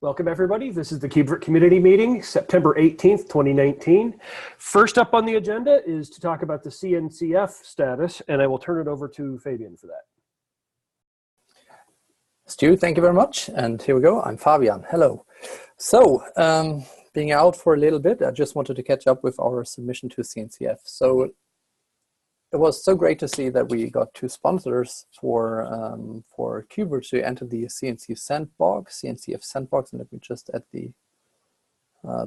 Welcome, everybody. This is the KubeVirt Community Meeting, September 18th, 2019. First up on the agenda is to talk about the CNCF status, and I will turn it over to Fabian for that. Stu, thank you very much. And here we go. I'm Fabian. Hello. So, being out for a little bit, I just wanted to catch up with our submission to CNCF. So, it was so great to see that we got two sponsors for KubeVirt to enter the CNCF sandbox, and let me just add the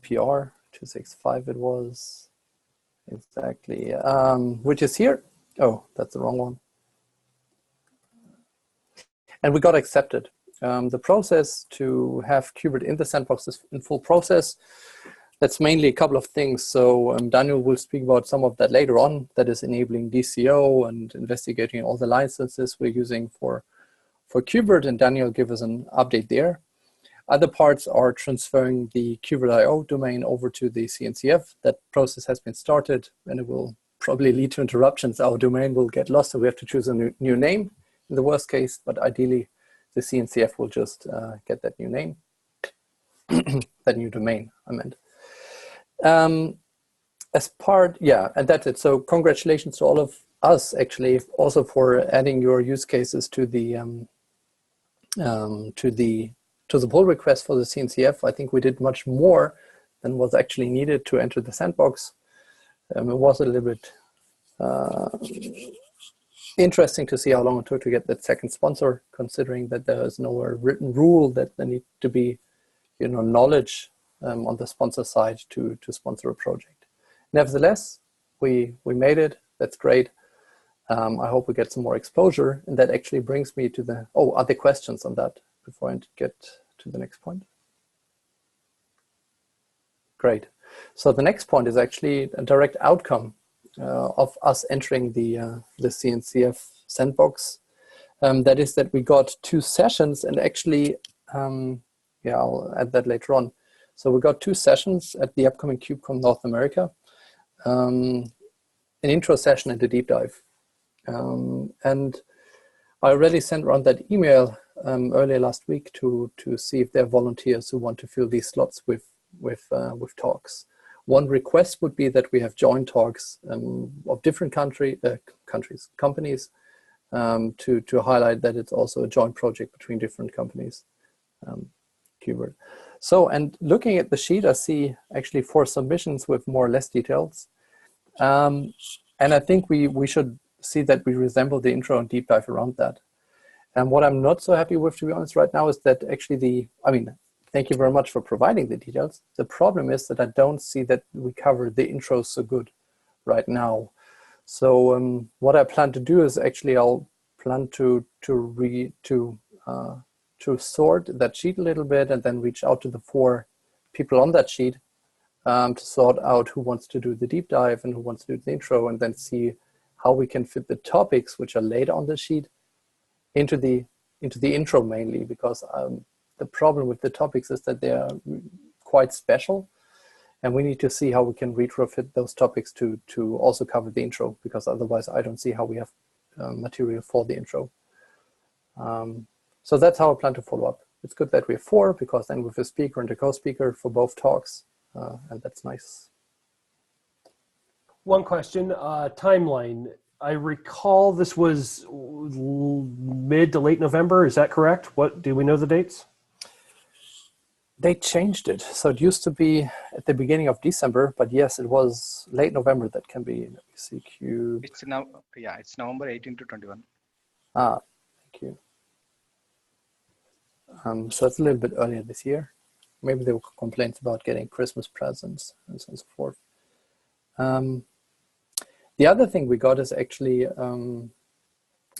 PR 265 it was exactly, which is here. Oh, that's the wrong one. And we got accepted. The process to have KubeVirt in the sandbox is in full process. That's mainly a couple of things. So Daniel will speak about some of that later on. That is enabling DCO and investigating all the licenses we're using for KubeVirt, and Daniel give us an update there. Other parts are transferring the KubeVirt.io domain over to the CNCF. That process has been started, and it will probably lead to interruptions. Our domain will get lost, so we have to choose a new name in the worst case, but ideally the CNCF will just get that new name, that new domain, I meant. As part, yeah, and that's it. So congratulations to all of us, actually, also for adding your use cases to the pull request for the CNCF. I think we did much more than was actually needed to enter the sandbox. It was a little bit interesting to see how long it took to get that second sponsor, considering that there is no written rule that there need to be, knowledge on the sponsor side to sponsor a project. Nevertheless, we made it. That's great. I hope we get some more exposure, and that actually brings me to the other questions on that before I get to the next point. Great. So the next point is actually a direct outcome of us entering the CNCF sandbox. That is that we got 2 sessions, and actually, I'll add that later on. So we got 2 sessions at the upcoming KubeCon North America, an intro session and a deep dive. And I already sent around that email earlier last week to see if there are volunteers who want to fill these slots with talks. One request would be that we have joint talks of different companies, to highlight that it's also a joint project between different companies, KubeVirt. So, and looking at the sheet, I see actually 4 submissions with more or less details. And I think we should see that we resemble the intro and deep dive around that. And what I'm not so happy with, to be honest, right now is that actually thank you very much for providing the details. The problem is that I don't see that we cover the intro so good right now. So what I plan to do is actually I'll plan to sort that sheet a little bit and then reach out to the 4 people on that sheet to sort out who wants to do the deep dive and who wants to do the intro, and then see how we can fit the topics which are laid on the sheet into the intro mainly, because the problem with the topics is that they are quite special, and we need to see how we can retrofit those topics to also cover the intro, because otherwise I don't see how we have material for the intro. So that's how I plan to follow up. It's good that we have 4, because then we have a speaker and a co-speaker for both talks, and that's nice. One question, timeline. I recall this was mid to late November. Is that correct? Do we know the dates? They changed it. So it used to be at the beginning of December, but yes, it was late November. That can be, let me see, Cube. It's now, yeah, it's November 18 to 21. Ah, thank you. So it's a little bit earlier this year. Maybe there were complaints about getting Christmas presents and so on and so forth. The other thing we got is actually,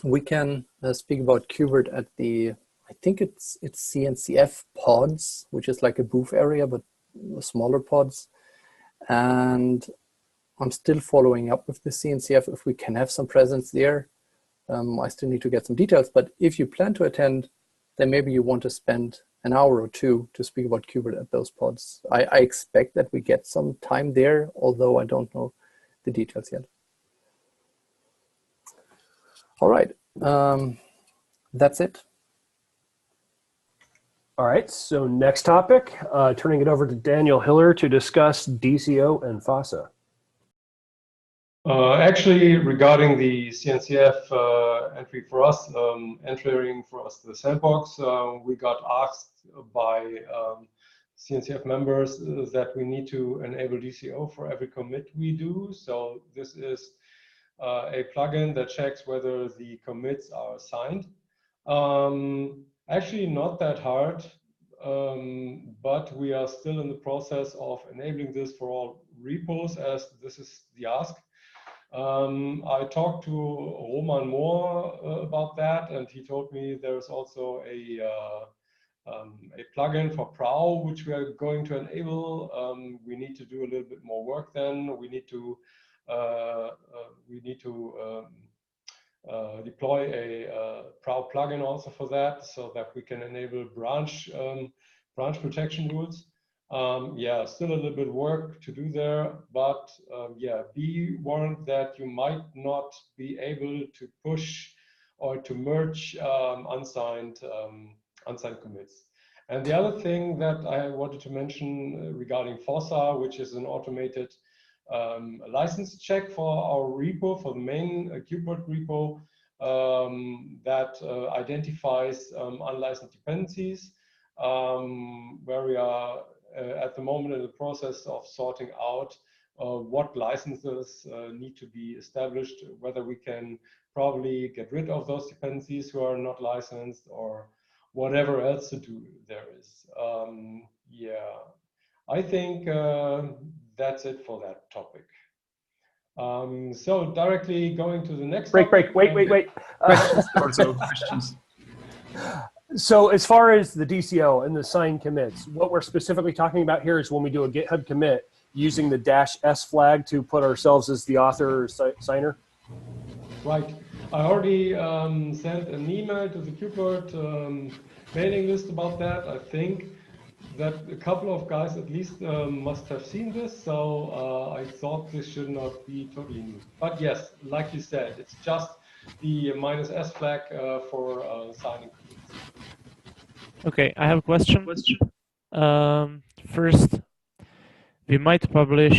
we can speak about KubeVirt at the, I think it's CNCF pods, which is like a booth area, but smaller pods. And I'm still following up with the CNCF if we can have some presence there. I still need to get some details, but if you plan to attend, then maybe you want to spend an hour or 2 to speak about KubeVirt at those pods. I expect that we get some time there, although I don't know the details yet. All right, that's it. All right, so next topic, turning it over to Daniel Hiller to discuss DCO and FOSSA. Actually, regarding the CNCF entry for us, entering for us the sandbox, we got asked by CNCF members that we need to enable DCO for every commit we do. So this is a plugin that checks whether the commits are signed. Actually, not that hard, but we are still in the process of enabling this for all repos, as this is the ask. I talked to Roman Moore about that, and he told me there's also a plugin for Prow, which we are going to enable. We need to do a little bit more work then. We need to deploy a Prow plugin also for that, so that we can enable branch protection rules. Yeah, still a little bit of work to do there, but yeah, be warned that you might not be able to push or to merge unsigned commits. And the other thing that I wanted to mention regarding FOSSA, which is an automated license check for our repo, for the main KubeVirt repo, that identifies unlicensed dependencies, where we are at the moment in the process of sorting out what licenses need to be established, whether we can probably get rid of those dependencies who are not licensed, or whatever else to do there is. Yeah, I think that's it for that topic. So directly going to the next topic. Wait. Questions also, questions. So as far as the DCO and the signed commits, what we're specifically talking about here is when we do a GitHub commit using the -s flag to put ourselves as the author or signer? Right. I already sent an email to the KubeVirt mailing list about that. I think that a couple of guys at least must have seen this, so I thought this should not be totally new. But yes, like you said, it's just the -s flag for signing commits. Okay, I have a question. First, we might publish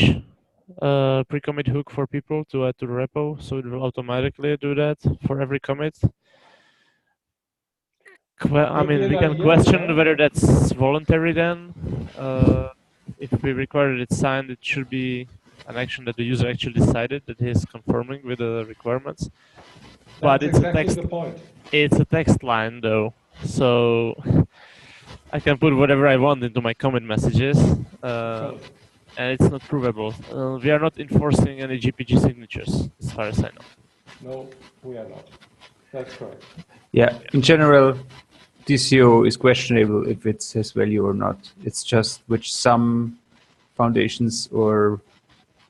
a pre-commit hook for people to add to the repo, so it will automatically do that for every commit. I mean, we can question whether that's voluntary then. If we require that it's signed, it should be an action that the user actually decided that he's conforming with the requirements. But it's exactly a text. The point. It's a text line though, so I can put whatever I want into my commit messages, and it's not provable. We are not enforcing any GPG signatures, as far as I know. No, we are not. That's correct. Yeah, in general, DCO is questionable if it has value or not. It's just which some foundations or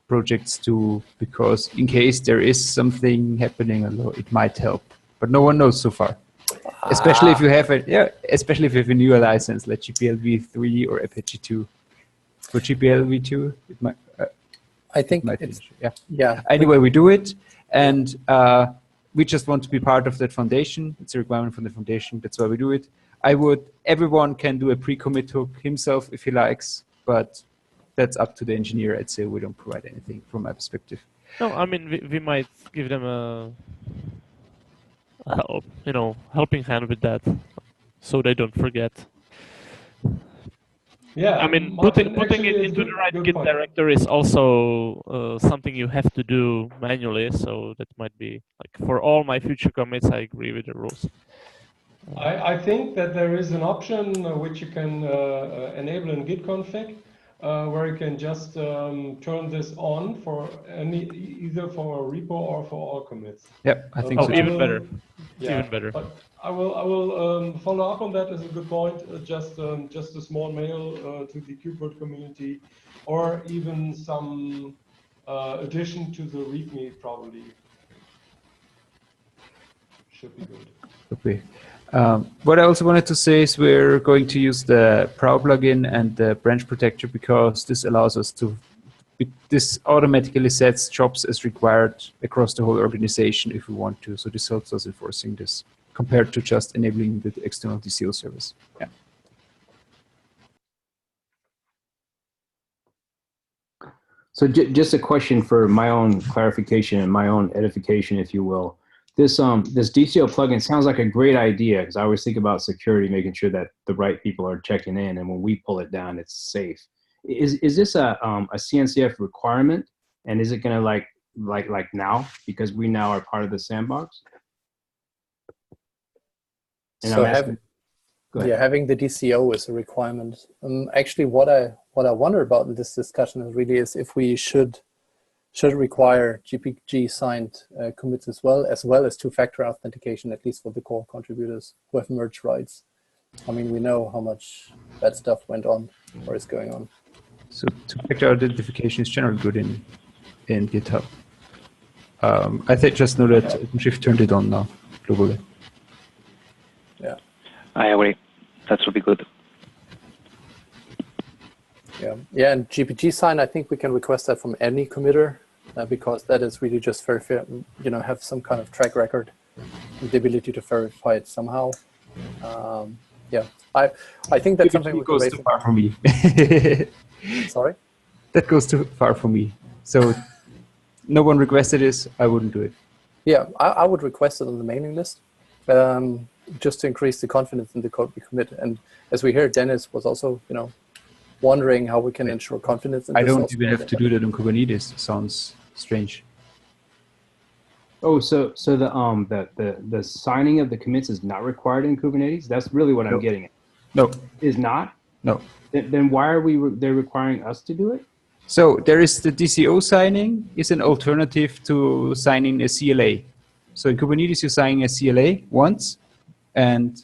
projects do, because in case there is something happening, it might help. But no one knows so far. Especially if you have especially if you have a newer license like GPL v3 or Apache 2. For GPL v2, it might. I think might it's, yeah. Anyway, we do it, and we just want to be part of that foundation. It's a requirement from the foundation. That's why we do it. Everyone can do a pre-commit hook himself if he likes, but that's up to the engineer. I'd say we don't provide anything from my perspective. No, I mean we might give them a helping hand with that, so they don't forget. Yeah, I mean, putting it into the right Git directory is also something you have to do manually. So that might be like for all my future commits, I agree with the rules. I think that there is an option which you can enable in git config, where you can just turn this on for either for a repo or for all commits. Yeah, I think so. Even better. Yeah, even better. But I will follow up on that as a good point. Just a small mail to the KubeVirt community, or even some addition to the README probably should be good. Okay. What I also wanted to say is we're going to use the Prow plugin and the branch protector, because this allows us to. This automatically sets jobs as required across the whole organization if we want to. So this helps us enforcing this, compared to just enabling the external DCO service. Yeah. So just a question for my own clarification and my own edification, if you will. This DCO plugin sounds like a great idea because I always think about security, making sure that the right people are checking in, and when we pull it down, it's safe. Is this a CNCF requirement, and is it going to like now because we now are part of the sandbox? And So having the DCO is a requirement. Actually, what I wonder about in this discussion is if we should require GPG signed commits as well as two-factor authentication, at least for the core contributors who have merge rights. I mean, we know how much bad stuff went on or is going on. So two-factor identification is generally good in GitHub. I just know that OpenShift turned it on now globally. Yeah, I agree. That would be good. Yeah, and GPG sign, I think we can request that from any committer because that is really just verify, have some kind of track record with the ability to verify it somehow. Yeah, I think that's something we can goes too far for me. Sorry? That goes too far for me. So no one requested this, I wouldn't do it. Yeah, I would request it on the mailing list just to increase the confidence in the code we commit. And as we hear, Dennis was also, wondering how we can ensure confidence in this. I don't even have to do that on Kubernetes. Sounds strange. Oh, so the signing of the commits is not required in Kubernetes? That's really what I'm getting at. No. Is not? No. Then why are they're requiring us to do it? So there is the DCO signing is an alternative to signing a CLA. So in Kubernetes, you sign a CLA once, and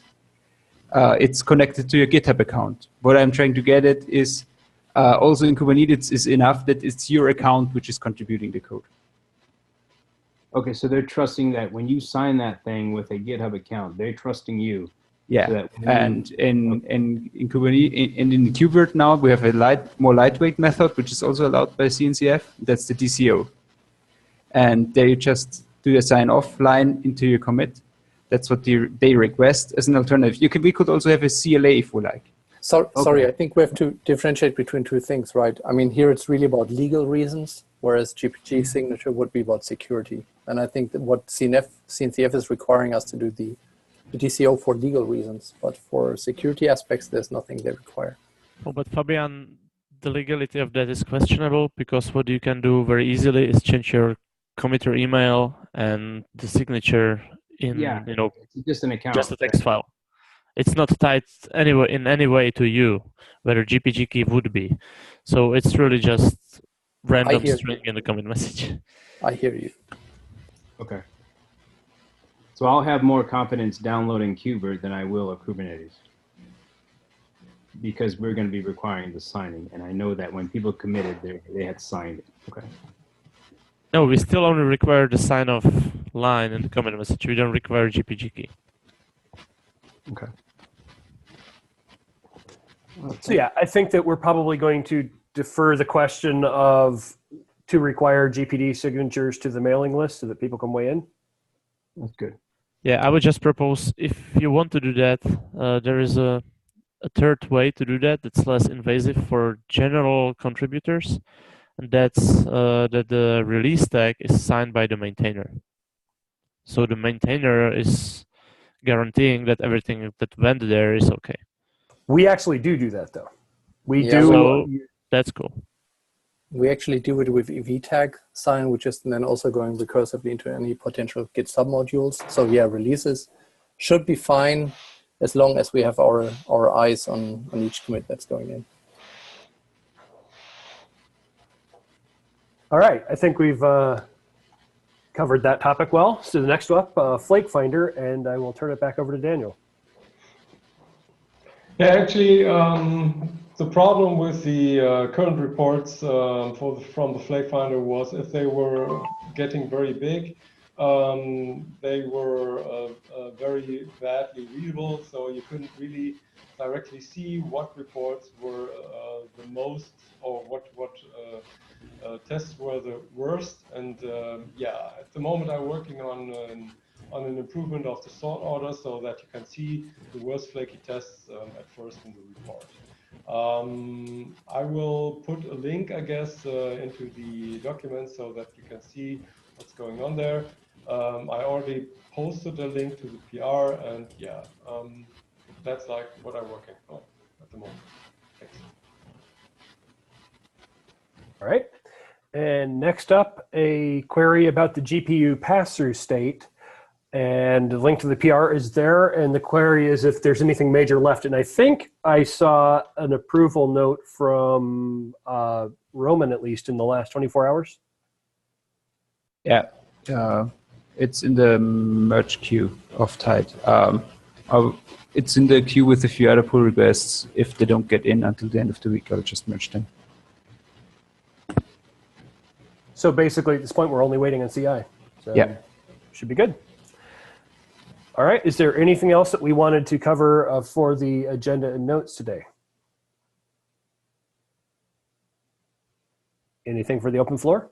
it's connected to your GitHub account. What I'm trying to get at is also in Kubernetes is enough that it's your account which is contributing the code. Okay, so they're trusting that when you sign that thing with a GitHub account, they're trusting you. Yeah, so and in Kubernetes and in KubeVirt now we have a more lightweight method which is also allowed by CNCF. That's the DCO, and there you just do a sign off line into your commit. That's what they request as an alternative. We could also have a CLA if we like. Sorry, I think we have to differentiate between two things, right? I mean, here it's really about legal reasons, whereas GPG signature would be about security. And I think that what CNCF is requiring us to do the DCO for legal reasons, but for security aspects, there's nothing they require. Oh, but Fabian, the legality of that is questionable because what you can do very easily is change your committer email and the signature in, it's just an account, just a text file. It's not tied in any way to you, where a GPG key would be. So it's really just random string in the commit message. I hear you. Okay. So I'll have more confidence downloading KubeVirt than I will of Kubernetes because we're going to be requiring the signing. And I know that when people committed, they had signed it. Okay. No, we still only require the sign-off line in the commit message. We don't require GPG key. Okay. So yeah, I think that we're probably going to defer the question to require GPD signatures to the mailing list so that people can weigh in. That's good. Yeah, I would just propose if you want to do that, there is a third way to do that that's less invasive for general contributors, and that's that the release tag is signed by the maintainer. So the maintainer is guaranteeing that everything that went there is okay. We actually do that though. We do. So that's cool. We actually do it with EV tag sign, which is then also going recursively into any potential Git submodules. So yeah, releases should be fine as long as we have our eyes on each commit that's going in. All right, I think we've covered that topic well. So the next up, Flake Finder, and I will turn it back over to Daniel. Yeah, actually, the problem with the current reports from the Flake Finder was if they were getting very big, they were very badly readable, so you couldn't really directly see what reports were the most or what tests were the worst. And yeah, at the moment I'm working on an improvement of the sort order so that you can see the worst flaky tests at first in the report. I will put a link, I guess, into the document so that you can see what's going on there. I already posted a link to the PR, and yeah, that's like what I'm working on at the moment. Thanks. All right. And next up, a query about the GPU pass-through state. And the link to the PR is there. And the query is if there's anything major left. And I think I saw an approval note from Roman, at least, in the last 24 hours. Yeah, it's in the merge queue of Tide. It's in the queue with a few other pull requests. If they don't get in until the end of the week, I'll just merge them. So basically, at this point, we're only waiting on CI. So yeah. Should be good. All right. Is there anything else that we wanted to cover for the agenda and notes today? Anything for the open floor?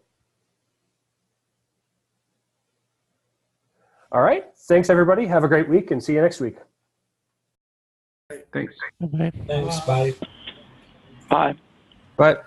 All right. Thanks, everybody. Have a great week and see you next week. Thanks. Okay. Thanks. Bye. Bye. Bye.